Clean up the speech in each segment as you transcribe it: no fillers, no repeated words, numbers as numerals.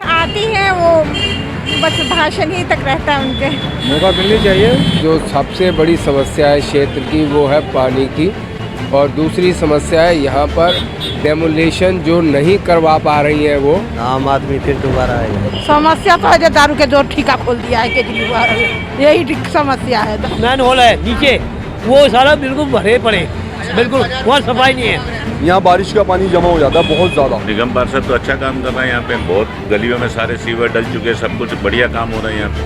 आती है वो बस भाषण ही तक रहता है उनके। मौका मिलनी चाहिए। जो सबसे बड़ी समस्या है क्षेत्र की वो है पानी की, और दूसरी समस्या है यहाँ पर डेमोलेशन जो नहीं करवा पा रही है वो। आम आदमी फिर दोबारा आएगा। समस्या तो है जो दारू के जो ठेका खोल दिया है केजरीवाल, यही समस्या है। मैन होल है नीचे, वो सारा बिल्कुल भरे पड़े, बिल्कुल वहाँ सफाई नहीं है। यहाँ बारिश का पानी जमा हो जाता है बहुत ज़्यादा। निगम पार्षद तो अच्छा काम कर रहा है यहाँ पे, बहुत गलियों में सारे सीवर डल चुके हैं, सब कुछ बढ़िया काम हो रहा है यहाँ पे।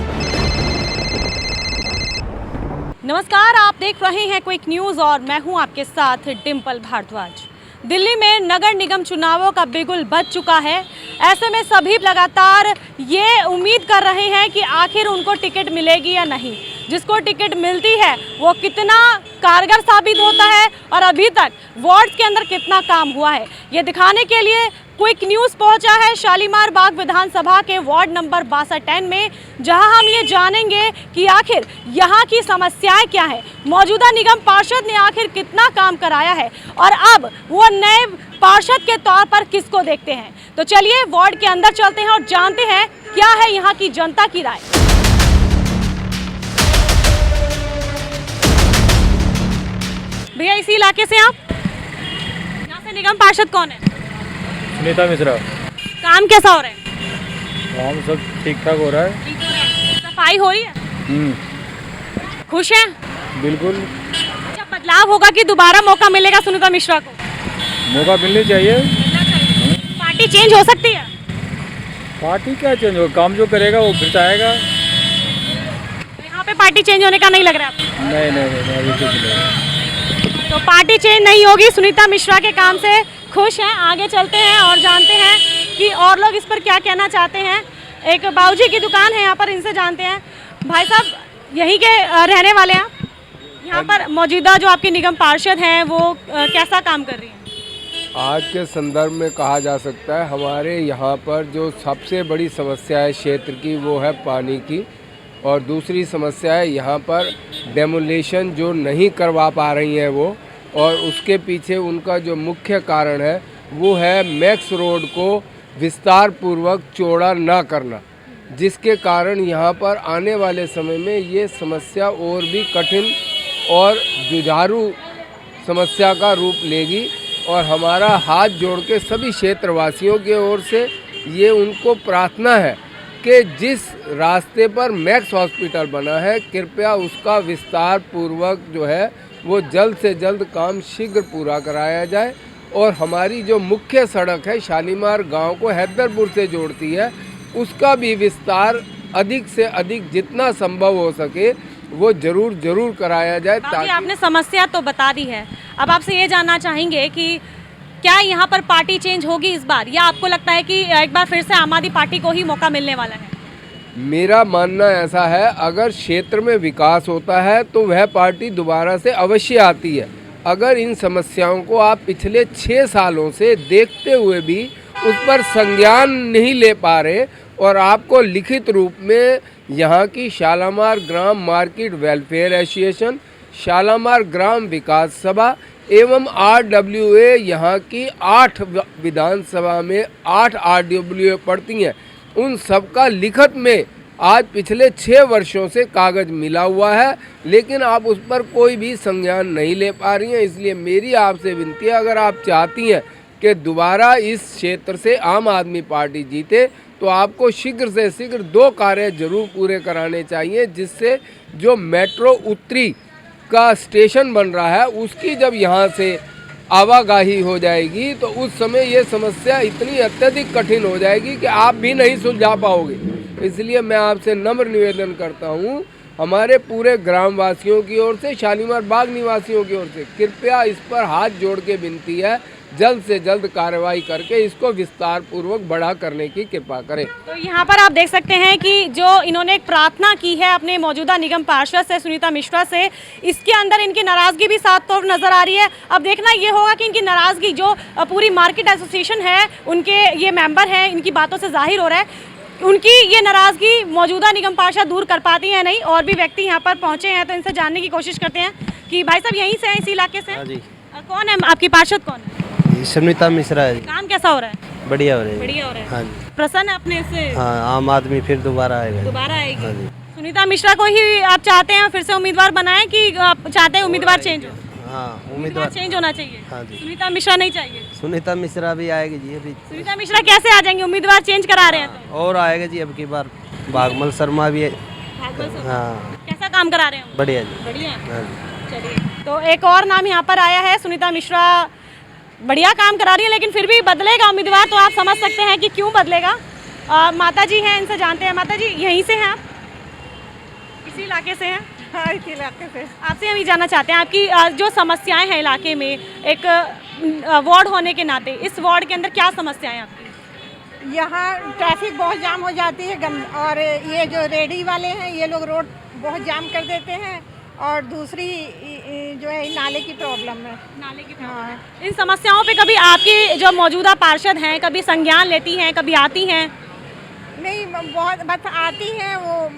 नमस्कार, आप देख रहे हैं क्विक न्यूज़ और मैं हूं आपके साथ डिम्पल भारद्वाज। दिल्ली में नगर निगम चुनावों का बिगुल बज चुका है। ऐसे में सभी लगातार ये उम्मीद कर रहे हैं कि आखिर उनको टिकट मिलेगी या नहीं। जिसको टिकट मिलती है वो कितना कारगर साबित होता है और अभी तक वार्ड के अंदर कितना काम हुआ है, ये दिखाने के लिए क्विक न्यूज़ पहुंचा है शालीमार बाग विधानसभा के वार्ड नंबर 62 में, जहां हम ये जानेंगे कि आखिर यहां की समस्याएं क्या है, मौजूदा निगम पार्षद ने आखिर कितना काम कराया है और अब वो नए पार्षद के तौर पर किसको देखते हैं। तो चलिए वार्ड के अंदर चलते हैं और जानते हैं क्या है यहाँ की जनता की राय। भैया इसी इलाके से आप? यहाँ से निगम पार्षद कौन है? सुनीता मिश्रा। काम कैसा हो रहा है? काम सब ठीक ठाक हो रहा है। सफाई हो रही है? खुश हैं? बिल्कुल। अच्छा, बदलाव होगा कि दोबारा मौका मिलेगा सुनीता मिश्रा को? मौका मिलनी चाहिए। पार्टी चेंज हो सकती है? पार्टी क्या चेंज हो, काम जो करेगा वो फिर आएगा। तो यहाँ पे पार्टी चेंज होने का नहीं लग रहा है आपको? नहीं अभी कुछ नहीं। तो पार्टी चेंज नहीं होगी, सुनीता मिश्रा के काम से खुश हैं। आगे चलते हैं और जानते हैं कि और लोग इस पर क्या कहना चाहते हैं। एक बाबूजी की दुकान है यहाँ पर, इनसे जानते हैं। भाई साहब यहीं के रहने वाले हैं आप? यहाँ पर मौजूदा जो आपके निगम पार्षद हैं वो कैसा काम कर रही हैं? आज के संदर्भ में कहा जा सकता है हमारे यहाँ पर जो सबसे बड़ी समस्या है क्षेत्र की वो है पानी की, और दूसरी समस्या है यहाँ पर डेमोलेशन जो नहीं करवा पा रही हैं वो, और उसके पीछे उनका जो मुख्य कारण है वो है मैक्स रोड को विस्तार पूर्वक चौड़ा ना करना, जिसके कारण यहाँ पर आने वाले समय में ये समस्या और भी कठिन और जुझारू समस्या का रूप लेगी। और हमारा हाथ जोड़ के सभी क्षेत्रवासियों की ओर से ये उनको प्रार्थना है कि जिस रास्ते पर मैक्स हॉस्पिटल बना है कृपया उसका विस्तार पूर्वक जो है वो जल्द से जल्द काम शीघ्र पूरा कराया जाए, और हमारी जो मुख्य सड़क है शालीमार गांव को हैदरपुर से जोड़ती है उसका भी विस्तार अधिक से अधिक जितना संभव हो सके वो जरूर कराया जाए। ताकि आपने समस्या तो बता दी है, अब आपसे ये जानना चाहेंगे कि क्या यहाँ पर पार्टी चेंज होगी इस बार, या आपको लगता है कि एक बार फिर से आम आदमी पार्टी को ही मौका मिलने वाला है? मेरा मानना ऐसा है, अगर क्षेत्र में विकास होता है तो वह पार्टी दोबारा से अवश्य आती है। अगर इन समस्याओं को आप पिछले 6 सालों से देखते हुए भी उस पर संज्ञान नहीं ले पा रहे, और आपको लिखित रूप में यहाँ की शालीमार ग्राम मार्केट वेलफेयर एसोसिएशन, शालीमार ग्राम विकास सभा एवं RWA यहाँ की 8 विधानसभा में 8 RWA पड़ती हैं, उन सब का लिखित में आज पिछले 6 वर्षों से कागज़ मिला हुआ है, लेकिन आप उस पर कोई भी संज्ञान नहीं ले पा रही हैं। इसलिए मेरी आपसे विनती है, अगर आप चाहती हैं कि दोबारा इस क्षेत्र से आम आदमी पार्टी जीते तो आपको शीघ्र से शीघ्र 2 कार्य जरूर पूरे कराने चाहिए, जिससे जो मेट्रो उत्तरी का स्टेशन बन रहा है उसकी जब यहाँ से आवाजाही हो जाएगी तो उस समय ये समस्या इतनी अत्यधिक कठिन हो जाएगी कि आप भी नहीं सुलझा पाओगे। इसलिए मैं आपसे नम्र निवेदन करता हूँ, हमारे पूरे ग्रामवासियों की ओर से, शालीमार बाग निवासियों की ओर से, कृपया इस पर हाथ जोड़ के विनती है, जल्द से जल्द कार्रवाई करके इसको विस्तार पूर्वक बड़ा करने की कृपा करें। तो यहाँ पर आप देख सकते हैं कि जो इन्होंने एक प्रार्थना की है अपने मौजूदा निगम पार्षद से, सुनीता मिश्रा से, इसके अंदर इनकी नाराज़गी भी साफ तौर नज़र आ रही है। अब देखना ये होगा कि इनकी नाराज़गी जो पूरी मार्केट एसोसिएशन है, उनके ये मेंबर हैं, इनकी बातों से जाहिर हो रहा है उनकी ये नाराज़गी मौजूदा निगम पार्षद दूर कर पाती हैं नहीं। और भी व्यक्ति यहाँ पर पहुँचे हैं तो इनसे जानने की कोशिश करते हैं कि भाई साहब यहीं से हैं, इसी इलाके से? हाँ जी। कौन है आपकी पार्षद, कौन है? सुनीता मिश्रा है। काम कैसा हो रहा है? बढ़िया हो रही है। बढ़िया हो रहा है। हाँ जी। प्रसन्न है अपने से? हाँ, आम आदमी फिर दोबारा आएगा। दोबारा हाँ आएगी? जी। सुनीता मिश्रा को ही आप चाहते हैं फिर से उम्मीदवार बनाएं कि आप चाहते हैं उम्मीदवार चेंज हो? हाँ, उम्मीदवार उम्मीदवार चेंज होना चाहिए। हाँ जी। सुनीता मिश्रा नहीं चाहिए? सुनीता मिश्रा भी आएगी जी अभी। सुनीता मिश्रा कैसे आ जाएंगे, उम्मीदवार चेंज करा रहे हैं तो? और आएगा जी अब की बार। भागमल शर्मा भी है। हाँ, कैसा काम करा रहे हैं? बढ़िया जी। बढ़िया। हाँ जी। चलिए, तो एक और नाम यहाँ पर आया है। सुनीता मिश्रा बढ़िया काम करा रही है, लेकिन फिर भी बदलेगा उम्मीदवार तो आप समझ सकते हैं कि क्यों बदलेगा। माता जी हैं, इनसे जानते हैं। माता जी, यहीं से हैं आप? इसी इलाके से हैं? हाँ, इस इलाके से। आपसे हम ये जानना चाहते हैं आपकी जो समस्याएं हैं इलाके में, एक वार्ड होने के नाते इस वार्ड के अंदर क्या समस्याएं हैं आपकी? यहाँ ट्रैफिक बहुत जाम हो जाती है और ये जो रेडी वाले हैं ये लोग रोड बहुत जाम कर देते हैं। और दूसरी जो है नाले की प्रॉब्लम है। नाले की हाँ। इन समस्याओं पे कभी आपकी जो मौजूदा पार्षद हैं कभी संज्ञान लेती हैं, कभी आती हैं? नहीं, बहुत बस आती हैं वो,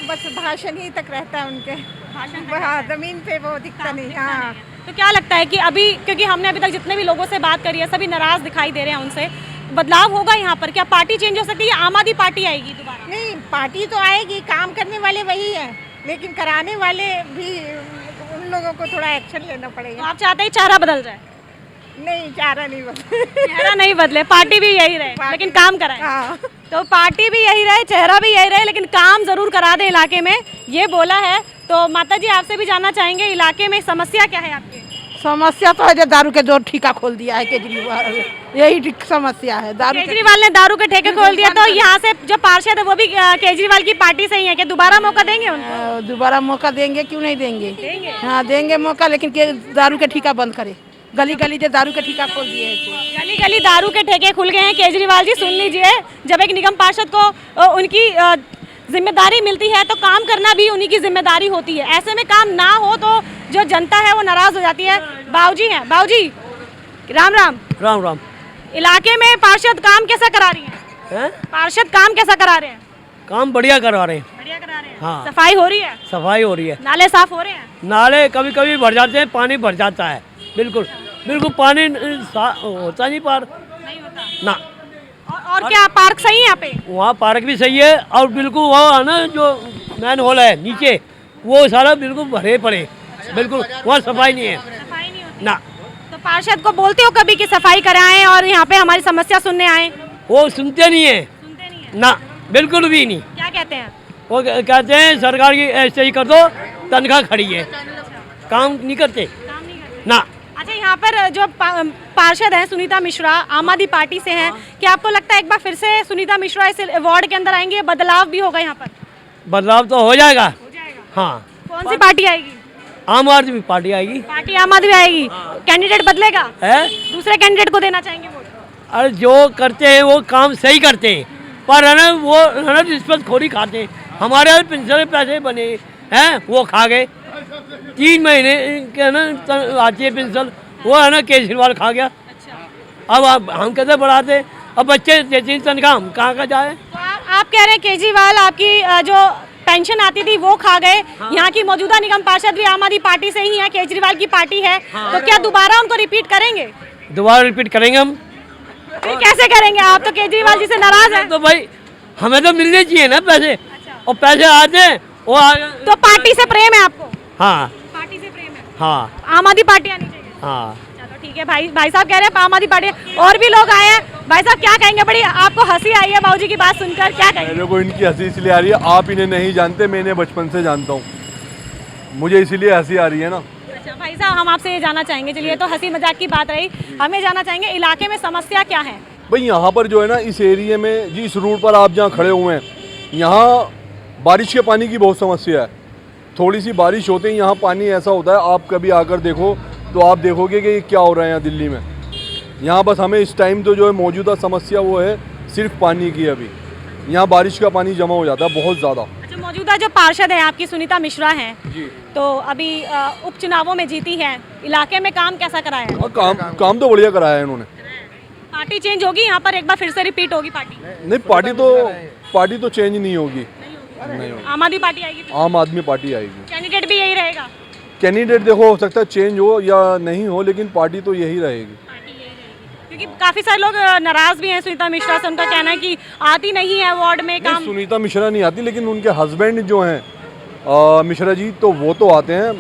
बस भाषण ही तक रहता है उनके। हाँ, ज़मीन पे वो दिखता नहीं। हाँ। तो क्या लगता है कि अभी, क्योंकि हमने अभी तक जितने भी लोगों से बात करी है सभी नाराज दिखाई दे रहे हैं, उनसे बदलाव होगा यहाँ पर? क्या पार्टी चेंज हो सकती है या आम आदमी पार्टी आएगी दोबारा? नहीं, पार्टी तो आएगी, काम करने वाले वही हैं, लेकिन कराने वाले भी उन लोगों को थोड़ा एक्शन लेना तो पड़ेगा। आप चाहते हैं चेहरा बदल जाए? नहीं, चारा नहीं बदले। चेहरा नहीं बदले, पार्टी भी यही रहे लेकिन काम कराए। हाँ। तो पार्टी भी यही रहे, चेहरा भी यही रहे, लेकिन काम जरूर करा दे इलाके में, ये बोला है। तो माता जी, आपसे भी जानना चाहेंगे इलाके में समस्या क्या है आपके? समस्या तो है जो दारू के जो ठेका खोल दिया है केजरीवाल, यही समस्या है। दारू केजरीवाल ने दारू के ठेके खोल दिया, तो यहाँ से जो पार्षद है वो भी केजरीवाल की पार्टी से ही है, कि दोबारा मौका देंगे उनको? दोबारा मौका देंगे, क्यों नहीं देंगे? देंगे। हाँ, देंगे मौका, लेकिन दारू के ठेका बंद करे। गली गली जो दारू के ठेका खोल दिए हैं, गली गली दारू के ठेके खुल गए हैं। केजरीवाल जी, सुन लीजिए, जब एक निगम पार्षद को उनकी जिम्मेदारी मिलती है तो काम करना भी उन्हीं की जिम्मेदारी होती है। ऐसे में काम ना हो तो जो जनता है वो नाराज हो जाती है। बाबूजी हैं, बाबूजी राम राम। राम राम। इलाके में पार्षद काम कैसा करा रही हैं? पार्षद काम कैसा करा रहे हैं? काम बढ़िया करवा रहे हैं। बढ़िया करा रहे हैं। हाँ। सफाई हो रही है? सफाई हो रही है। नाले साफ हो रहे हैं? नाले कभी कभी भर जाते हैं, पानी भर जाता है। बिल्कुल बिल्कुल पानी होता नहीं पार नहीं होता ना। और क्या पार्क सही है यहाँ पे? वहाँ पार्क भी सही है, और बिल्कुल वहाँ है ना जो मैन हॉल है नीचे, वो सारा बिल्कुल भरे पड़े, बिल्कुल वहाँ सफाई नहीं है। सफाई नहीं होती ना। तो पार्षद को बोलते हो कभी कि सफाई कराएं और यहाँ पे हमारी समस्या सुनने आए? वो सुनते नहीं है। सुनते नहीं है? ना, बिल्कुल भी नहीं। क्या कहते हैं? वो कहते हैं सरकार की ऐसे ही कर दो, तनख्वाह खड़ी है, काम नहीं करते काम नहीं करते। ना। अच्छा, यहाँ पर जो पार्षद हैं सुनीता मिश्रा आम आदमी पार्टी से हैं, क्या आपको लगता है एक बार फिर से सुनीता मिश्रा इस वार्ड के अंदर आएंगे, बदलाव भी होगा यहाँ पर? बदलाव तो हो जाएगा। हो जाएगा। हाँ। कौन सी पार्टी आएगी? आम आदमी पार्टी आएगी। पार्टी आम आदमी आएगी। कैंडिडेट बदलेगा है? दूसरे कैंडिडेट को देना चाहेंगे वोट? अरे जो करते हैं वो काम सही करते हैं, पर है ना वो है ना रिश्वतखोरी खाते हैं। हमारे यहाँ पेंशन पैसे बने हैं वो खा गए, 3 महीने के ना आती है पेंशन, वो है ना केजरीवाल खा गया। अब हम कैसे बढ़ाते? अब बच्चे देते हैं तनख्वाह, हम कहाँ का जाए? तो आप कह रहे हैं केजरीवाल आपकी जो पेंशन आती थी वो खा गए। यहाँ की मौजूदा निगम पार्षद भी आम आदमी पार्टी से ही है, केजरीवाल की पार्टी है। तो क्या दोबारा उनको रिपीट करेंगे? दोबारा रिपीट करेंगे हम। फिर कैसे करेंगे? आप तो केजरीवाल जी से नाराज हैं। तो भाई हमें तो मिलने चाहिए ना पैसे, और पैसे आते हैं वो तो पार्टी से प्रेम है आपको? हाँ। पार्टी से प्रेम है। हाँ। आम आदमी पार्टी आनी चाहिए। हाँ। चलो ठीक है, भाई साहब कह रहे हैं आम आदमी पार्टी। और भी लोग आए हैं। भाई साहब क्या कहेंगे? बड़ी आपको हंसी आई है बाबूजी की बात सुनकर, क्या कहेंगे? मेरे को इनकी हंसी इसलिए आ रही है, आप इन्हें नहीं जानते, मैं इन्हें बचपन से जानता हूँ, मुझे इसीलिए हंसी आ रही है ना। अच्छा भाई साहब, हम आपसे ये जानना चाहेंगे, चलिए तो हंसी मजाक की बात रही, हमें जानना चाहेंगे इलाके में समस्या क्या है? भाई यहाँ पर जो है ना, इस एरिया में जी, इस रोड पर आप जहाँ खड़े हुए हैं, यहाँ बारिश के पानी की बहुत समस्या है। थोड़ी सी बारिश होते ही यहाँ पानी ऐसा होता है, आप कभी आकर देखो तो आप देखोगे कि ये क्या हो रहा है यहाँ दिल्ली में। यहाँ बस हमें इस टाइम तो जो है मौजूदा समस्या वो है सिर्फ पानी की। अभी यहाँ बारिश का पानी जमा हो जाता है बहुत ज़्यादा। अच्छा, मौजूदा जो पार्षद है आपकी सुनीता मिश्रा हैं जी, तो अभी उपचुनावों में जीती है, इलाके में काम कैसा कराया है? हाँ, काम तो बढ़िया कराया है इन्होंने। पार्टी चेंज होगी यहाँ पर, एक बार फिर से रिपीट होगी पार्टी? नहीं, पार्टी तो चेंज नहीं होगी। नहीं होगी। आम आदमी पार्टी आएगी? आम आदमी पार्टी आएगी। कैंडिडेट भी यही रहेगा? कैंडिडेट देखो, हो सकता है चेंज हो या नहीं हो, लेकिन पार्टी तो यही रहेगी। पार्टी यही रहेगी, क्योंकि काफी सारे लोग नाराज भी हैं सुनीता मिश्रा से, उनका कहना है कि आती नहीं है वार्ड में काम। सुनीता मिश्रा नहीं आती, लेकिन उनके हस्बैंड जो हैं मिश्रा जी, तो वो तो आते हैं,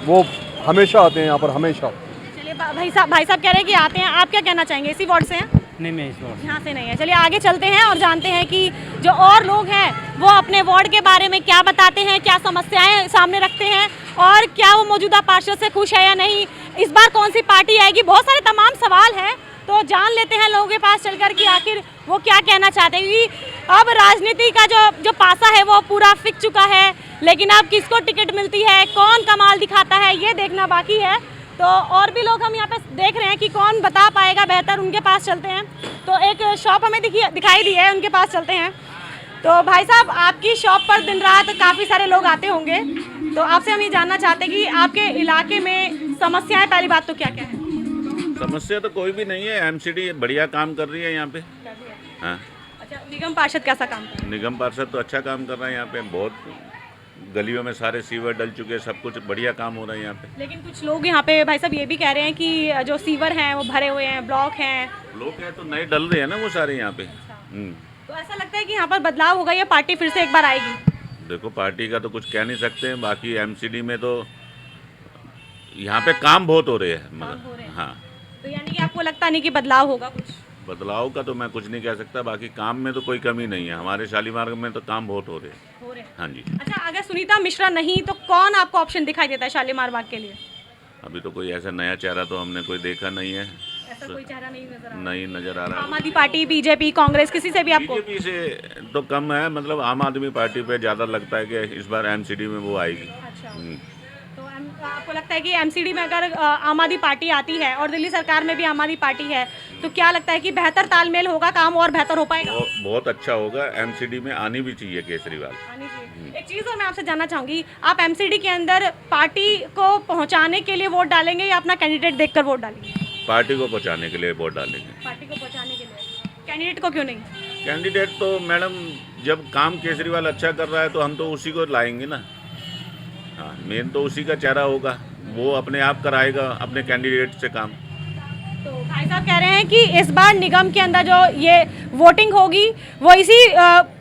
वो हमेशा आते हैं यहाँ पर, हमेशा। चलिए भाई साहब कह रहे हैं कि आते हैं, आप क्या कहना चाहेंगे? इसी वार्ड से हैं? नहीं, मैं इस बार यहाँ से नहीं है। चलिए आगे चलते हैं और जानते हैं कि जो और लोग हैं वो अपने वार्ड के बारे में क्या बताते हैं, क्या समस्याएं सामने रखते हैं और क्या वो मौजूदा पार्षद से खुश है या नहीं, इस बार कौन सी पार्टी आएगी, बहुत सारे तमाम सवाल हैं। तो जान लेते हैं लोगों के पास चलकर कि आखिर वो क्या कहना चाहते हैं। क्योंकि अब राजनीति का जो पासा है वो पूरा फिक चुका है, लेकिन अब किसको टिकट मिलती है, कौन कमाल दिखाता है, ये देखना बाकी है। तो और भी लोग हम यहाँ पे देख रहे हैं कि कौन बता पाएगा बेहतर, उनके पास चलते हैं। तो एक शॉप हमें दिखाई दी है, उनके पास चलते हैं। तो भाई साहब, आपकी शॉप पर दिन रात काफ़ी सारे लोग आते होंगे, तो आपसे हम ये जानना चाहते हैं कि आपके इलाके में समस्याएं, पहली बात तो क्या क्या है? समस्या तो कोई भी नहीं है, एमसीडी बढ़िया काम कर रही है यहाँ पे। हाँ, अच्छा, निगम पार्षद कैसा काम कर रहे हैं? निगम पार्षद तो अच्छा काम कर रहा है यहाँ पे, बहुत गलियों में सारे सीवर डल चुके हैं, सब कुछ बढ़िया काम हो रहा है यहाँ पे। लेकिन कुछ लोग यहाँ पे भाई साहब ये भी कह रहे हैं कि जो सीवर हैं वो भरे हुए हैं, ब्लॉक हैं। लोग हैं तो नए डल रहे हैं ना वो सारे यहाँ पे। तो ऐसा लगता है कि यहाँ पर बदलाव होगा या पार्टी फिर से एक बार आएगी? देखो, पार्टी का तो कुछ कह नहीं सकते हैं, बाकी एमसीडी में तो यहाँ पे काम बहुत हो रहे हैं, मतलब हाँ। तो यानी कि आपको लगता नहीं कि बदलाव होगा कुछ? बदलाव का तो मैं कुछ नहीं कह सकता, बाकी काम में तो कोई कमी नहीं है, हमारे शालीमार में तो काम बहुत हो रहे हैं। हाँ जी। अच्छा, अगर सुनीता मिश्रा नहीं तो कौन आपको ऑप्शन दिखाई देता है शालीमार बाग के लिए? अभी तो कोई ऐसा नया चेहरा तो हमने कोई देखा नहीं है, ऐसा कोई चेहरा नहीं नजर आ रहा है। आम आदमी पार्टी, बीजेपी, कांग्रेस, किसी से भी आपको? बीजेपी से तो कम है, मतलब आम आदमी पार्टी पे ज़्यादा लगता है कि इस बार एमसीडी में वो आएगी। अच्छा, तो आपको लगता है कि एमसीडी में अगर आम आदमी पार्टी आती है और दिल्ली सरकार में भी आम आदमी पार्टी है, तो क्या लगता है कि बेहतर तालमेल होगा, काम और बेहतर हो पाएगा? बहुत अच्छा होगा, एमसीडी में आनी भी चाहिए केजरीवाल। एक चीज़ और मैं आपसे जानना चाहूँगी, आप एमसीडी के अंदर पार्टी को पहुँचाने के लिए वोट डालेंगे या अपना कैंडिडेट देखकर वोट डालेंगे? पार्टी को पहुँचाने के लिए वोट डालेंगे। पार्टी को पहुँचाने के लिए, कैंडिडेट को क्यों नहीं? कैंडिडेट तो मैडम, जब काम केजरीवाल अच्छा कर रहा है तो हम तो उसी को लाएंगे ना। हाँ, मेन तो उसी का चेहरा होगा, वो अपने आप कराएगा अपने कैंडिडेट से काम। तो भाई साहब कह रहे हैं कि इस बार निगम के अंदर जो ये वोटिंग होगी वो इसी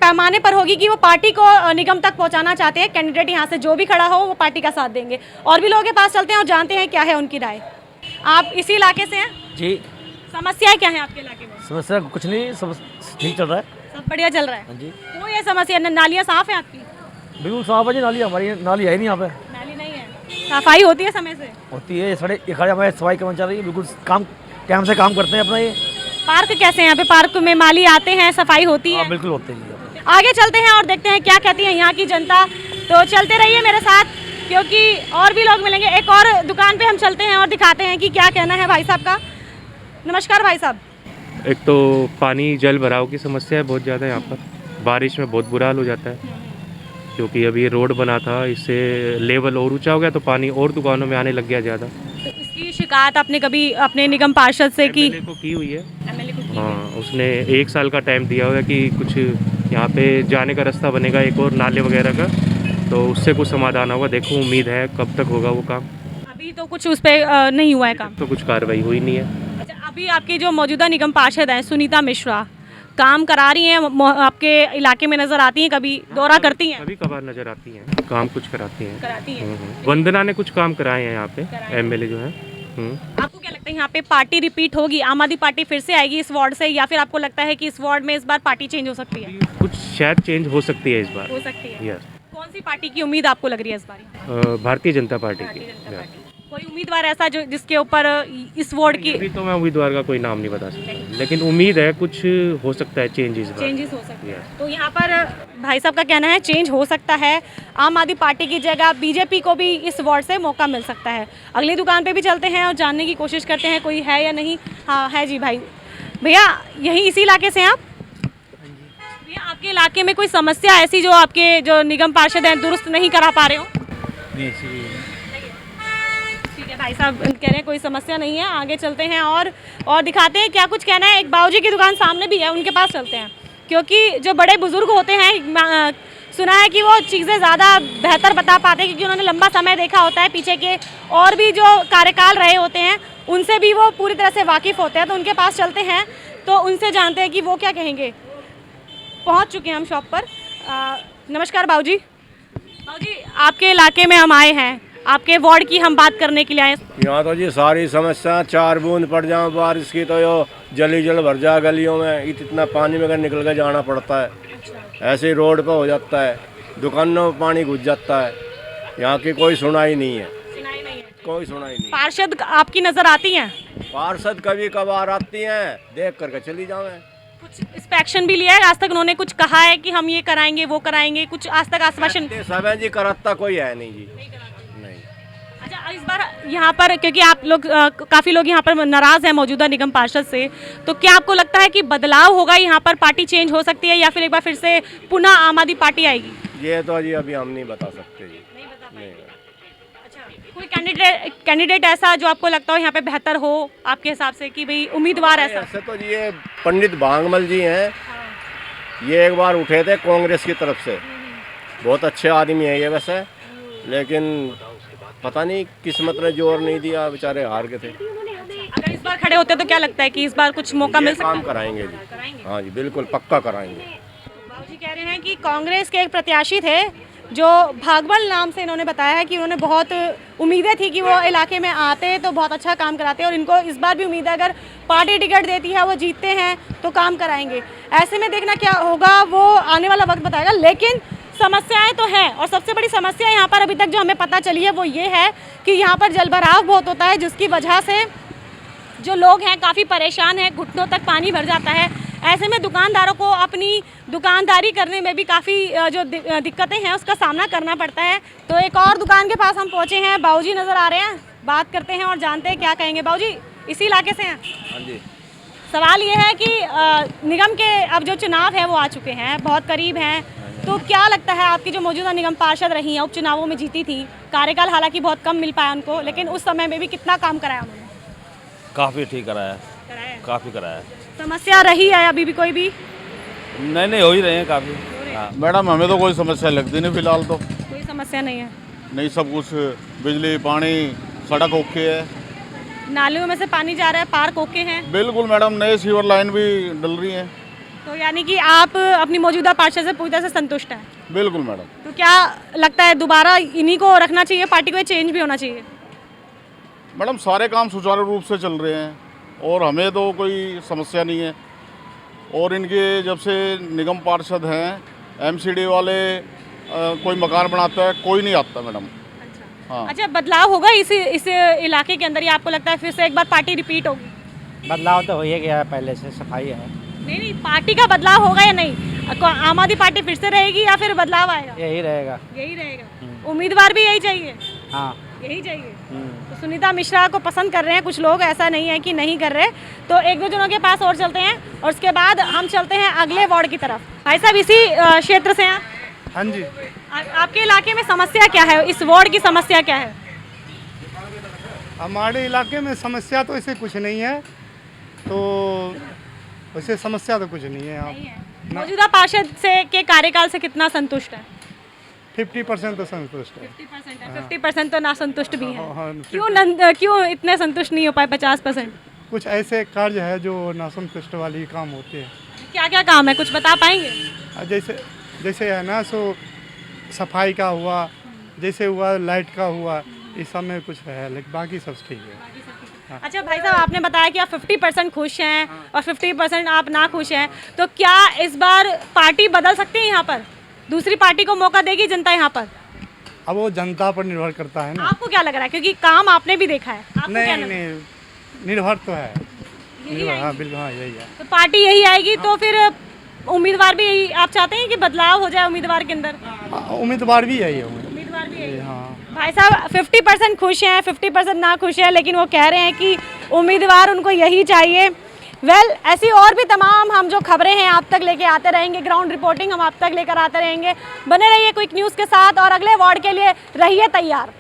पैमाने पर होगी कि वो पार्टी को निगम तक पहुंचाना चाहते हैं, कैंडिडेट यहाँ से जो भी खड़ा हो वो पार्टी का साथ देंगे। और भी लोगों के पास चलते हैं और जानते हैं क्या है उनकी राय। आप इसी इलाके से हैं जी। समस्याएं क्या है आपके इलाके में? समस्या कुछ नहीं, सब ठीक चल रहा है। सब बढ़िया चल रहा है? हाँ जी। कोई ये समस्या, नालियाँ साफ है आपकी? बिल्कुल साफ है जी, नाली हमारी नाली है नहीं यहाँ पे। नाली नहीं है, सफाई होती है समय से? होती है, साढ़े हमारे सफाई कर्मचारी बिल्कुल काम टाइम से काम करते हैं अपना। ये पार्क कैसे हैं यहाँ पे? पार्क में माली आते हैं, सफाई होती है? बिल्कुल होते हैं। आगे चलते हैं और देखते हैं क्या कहती है यहाँ की जनता। तो चलते रहिए मेरे साथ, क्योंकि और भी लोग मिलेंगे। एक और दुकान पे हम चलते हैं और दिखाते हैं कि क्या कहना है भाई साहब का। नमस्कार भाई साहब। एक तो पानी जल भराव की समस्या है बहुत ज़्यादा यहाँ पर, बारिश में बहुत बुरा हाल हो जाता है, क्योंकि अभी रोड बना था, इससे लेवल और ऊंचा हो गया तो पानी और दुकानों में आने लग गया ज़्यादा। तो इसकी शिकायत आपने कभी अपने निगम पार्षद से की? एमएलए को की हुई है। एमएलए को की? हाँ, उसने 1 साल का टाइम दिया हुआ है कि कुछ यहाँ पे जाने का रास्ता बनेगा एक और नाले वगैरह का, तो उससे कुछ समाधान होगा। देखो, उम्मीद है कब तक होगा वो काम। अभी तो कुछ उस पर नहीं हुआ है काम? तो कुछ कार्रवाई हुई नहीं है। अच्छा, अभी आपकी जो मौजूदा निगम पार्षद हैं सुनीता मिश्रा, काम करा रही हैं, आपके इलाके में नजर आती हैं, कभी दौरा करती हैं? कभी कभार नजर आती हैं, काम कुछ कराती हैं। कराती हैं। वंदना ने कुछ काम कराए हैं यहाँ पे, एमएलए जो है। आपको क्या लगता है यहाँ पे पार्टी रिपीट होगी, आम आदमी पार्टी फिर से आएगी इस वार्ड से, या फिर आपको लगता है कि इस वार्ड में इस बार पार्टी चेंज हो सकती है? कुछ शायद चेंज हो सकती है इस बार। हो सकती है। यस। कौन सी पार्टी की उम्मीद आपको लग रही है इस बार? भारतीय जनता पार्टी की। कोई उम्मीदवार ऐसा जो जिसके ऊपर इस वार्ड की? अभी तो मैं उम्मीदवार का कोई नाम नहीं बता सकता, लेकिन उम्मीद है कुछ हो सकता है चेंजेस हो सकते हैं। तो यहाँ पर भाई साहब का कहना है चेंज हो सकता है, आम आदमी पार्टी की जगह बीजेपी को भी इस वार्ड से मौका मिल सकता है। अगली दुकान पे भी चलते हैं और जानने की कोशिश करते हैं कोई है या नहीं। हाँ है जी भाई। भैया यहीं इसी इलाके से हैं आप? भैया आपके इलाके में कोई समस्या ऐसी जो आपके जो निगम पार्षद हैं दुरुस्त नहीं करा पा रहे हो? ठीक है भाई साहब कह रहे हैं कोई समस्या नहीं है। आगे चलते हैं और दिखाते हैं क्या कुछ कहना है। एक बाबूजी की दुकान सामने भी है, उनके पास चलते हैं, क्योंकि जो बड़े बुजुर्ग होते हैं सुना है कि वो चीज़ें ज़्यादा बेहतर बता पाते हैं, क्योंकि उन्होंने लंबा समय देखा होता है, पीछे के और भी जो कार्यकाल रहे होते हैं उनसे भी वो पूरी तरह से वाकिफ़ होते हैं। तो उनके पास चलते हैं तो उनसे जानते हैं कि वो क्या कहेंगे। पहुंच चुके हैं हम शॉप पर। नमस्कार बाबूजी। बाबूजी, आपके इलाके में हम आए हैं, आपके वार्ड की हम बात करने के लिए आए। यहाँ तो जी सारी समस्या, 4 बूंद पड़ जाए बारिश की तो यो जल भर जाए गलियों में, इतना पानी में निकल के जाना पड़ता है। ऐसे ही रोड पे हो जाता है, दुकानों में पानी घुस जाता है। यहाँ की कोई सुनाई नहीं है, कोई सुनाई नहीं। पार्षद आपकी नज़र आती हैं? पार्षद कभी कभार आती हैं, देख करके चली जाए। कुछ इस पे एक्शन भी लिया है आज तक? उन्होंने कुछ कहा है कि हम ये कराएंगे वो कराएंगे, कुछ आज तक आश्वासन? सब है जी, करता कोई है नहीं जी, नहीं। अच्छा, इस बार यहाँ पर क्योंकि आप लोग काफ़ी लोग यहाँ पर नाराज़ हैं मौजूदा निगम पार्षद से, तो क्या आपको लगता है कि बदलाव होगा यहाँ पर, पार्टी चेंज हो सकती है या फिर एक बार फिर से पुनः आम आदमी पार्टी आएगी? ये तो जी अभी हम नहीं बता सकते जी, नहीं। कोई कैंडिडेट ऐसा जो आपको लगता हो यहाँ पे बेहतर हो आपके हिसाब से, कि भाई उम्मीदवार ऐसा? तो जी ये पंडित भांगमल जी हैं, ये एक बार उठे थे कांग्रेस की तरफ से, बहुत अच्छे आदमी है ये वैसे, लेकिन पता नहीं किस्मत ने जोर नहीं दिया, बेचारे हार गए थे। अगर इस बार खड़े होते तो क्या लगता है कि इस बार कुछ मौका मिल सकता है? काम कराएंगे जी, हाँ जी बिल्कुल पक्का कराएंगे। बाबूजी कह रहे हैं कि कांग्रेस के एक प्रत्याशी थे जो भागवल नाम से, इन्होंने बताया है कि उन्होंने बहुत उम्मीदें थी कि वो इलाके में आते तो बहुत अच्छा काम कराते, और इनको इस बार भी उम्मीद है अगर पार्टी टिकट देती है, वो जीतते हैं तो काम कराएंगे। ऐसे में देखना क्या होगा वो आने वाला वक्त बताएगा, लेकिन समस्याएं तो हैं। और सबसे बड़ी समस्या यहाँ पर अभी तक जो हमें पता चली है वो ये है कि यहाँ पर जलभराव बहुत होता है, जिसकी वजह से जो लोग हैं काफ़ी परेशान हैं, घुटनों तक पानी भर जाता है। ऐसे में दुकानदारों को अपनी दुकानदारी करने में भी काफ़ी जो दिक्कतें हैं उसका सामना करना पड़ता है। तो एक और दुकान के पास हम पहुँचे हैं, बाबूजी नज़र आ रहे हैं, बात करते हैं और जानते हैं क्या कहेंगे। बाबूजी इसी इलाके से हैं? हाँ जी। सवाल ये है कि निगम के अब जो चुनाव है वो आ चुके हैं, बहुत करीब हैं, तो क्या लगता है आपकी जो मौजूदा निगम पार्षद रही हैं, उपचुनावों में जीती थी, कार्यकाल हालांकि बहुत कम मिल पाया उनको, लेकिन उस समय में भी कितना काम कराया उन्होंने? काफ़ी ठीक कराया, काफ़ी कराया। समस्या रही है अभी भी कोई भी? नहीं हो ही रहे हैं काफ़ी। मैडम हमें तो कोई समस्या लगती नहीं फिलहाल, तो कोई समस्या नहीं है? नहीं, सब कुछ बिजली पानी सड़क ओके है, नालियों में से पानी जा रहा है, पार्क ओके हैं? बिल्कुल मैडम, नए सीवर लाइन भी डल रही है। तो यानी कि आप अपनी मौजूदा पार्षद से पूरी तरह से संतुष्ट हैं? बिल्कुल मैडम। तो क्या लगता है दोबारा इन्हीं को रखना चाहिए, पार्टी को चेंज भी होना चाहिए? मैडम सारे काम सुचारू रूप से चल रहे हैं और हमें तो कोई समस्या नहीं है। और इनके जब से निगम पार्षद हैं, एमसीडी वाले कोई मकान बनाता है, कोई नहीं आता मैडम। हाँ। अच्छा, बदलाव होगा इस इलाके के अंदर, या आपको लगता है फिर से एक बार पार्टी रिपीट होगी? बदलाव तो हो ही गया है, पहले से सफाई है। नहीं, पार्टी का बदलाव होगा या नहीं? आम आदमी पार्टी फिर से रहेगी या फिर बदलाव आएगा? यही रहेगा। यही रहेगा। उम्मीदवार भी यही चाहिए? हाँ, यही चाहिए। तो सुनीता मिश्रा को पसंद कर रहे हैं कुछ लोग, ऐसा नहीं है कि नहीं कर रहे। तो एक दो जनों के पास और चलते हैं और उसके बाद हम चलते हैं अगले वार्ड की तरफ। भाई साहब इसी क्षेत्र से हैं? हाँ जी। आपके इलाके में समस्या क्या है, इस वार्ड की समस्या क्या है? हमारे इलाके में समस्या तो ऐसे कुछ नहीं है, तो वैसे समस्या तो कुछ नहीं है यहाँ। मौजूदा पार्षद से के कार्यकाल से कितना संतुष्ट है? 50% तो संतुष्ट है। 50% है, 50% तो ना संतुष्ट भी है। हाँ, क्यों इतने संतुष्ट नहीं हो पाए 50%? कुछ ऐसे कार्य है जो नासंतुष्ट वाली काम होते हैं। क्या क्या काम है, कुछ बता पाएंगे? जैसे है ना, सो सफाई का हुआ, जैसे हुआ लाइट का हुआ, इस सब में कुछ है, लेकिन बाकी सब ठीक है। हाँ। अच्छा भाई साहब, आपने बताया कि आप 50% खुश हैं और 50% आप ना खुश हैं, तो क्या इस बार पार्टी बदल सकती है यहाँ पर? दूसरी पार्टी को मौका देगी जनता यहाँ पर? अब वो जनता पर निर्भर करता है ना। आपको क्या लग रहा है, क्योंकि काम आपने भी देखा है? आपको क्या लग रहा है? नहीं, निर्भर तो है। हाँ बिल्कुल, हाँ यही है। तो पार्टी यही आएगी, तो फिर उम्मीदवार भी यही आप चाहते हैं कि बदलाव हो जाए उम्मीदवार के अंदर? उम्मीदवार भी यही है। उम्मीदवार भी यही। हाँ। भाई साहब 50% खुश हैं, 50% ना खुश हैं, लेकिन वो कह रहे हैं कि उम्मीदवार उनको यही चाहिए। ऐसी और भी तमाम हम जो खबरें हैं आप तक लेके आते रहेंगे, ग्राउंड रिपोर्टिंग हम आप तक लेकर आते रहेंगे। बने रहिए क्विक न्यूज़ के साथ और अगले वार्ड के लिए रहिए तैयार।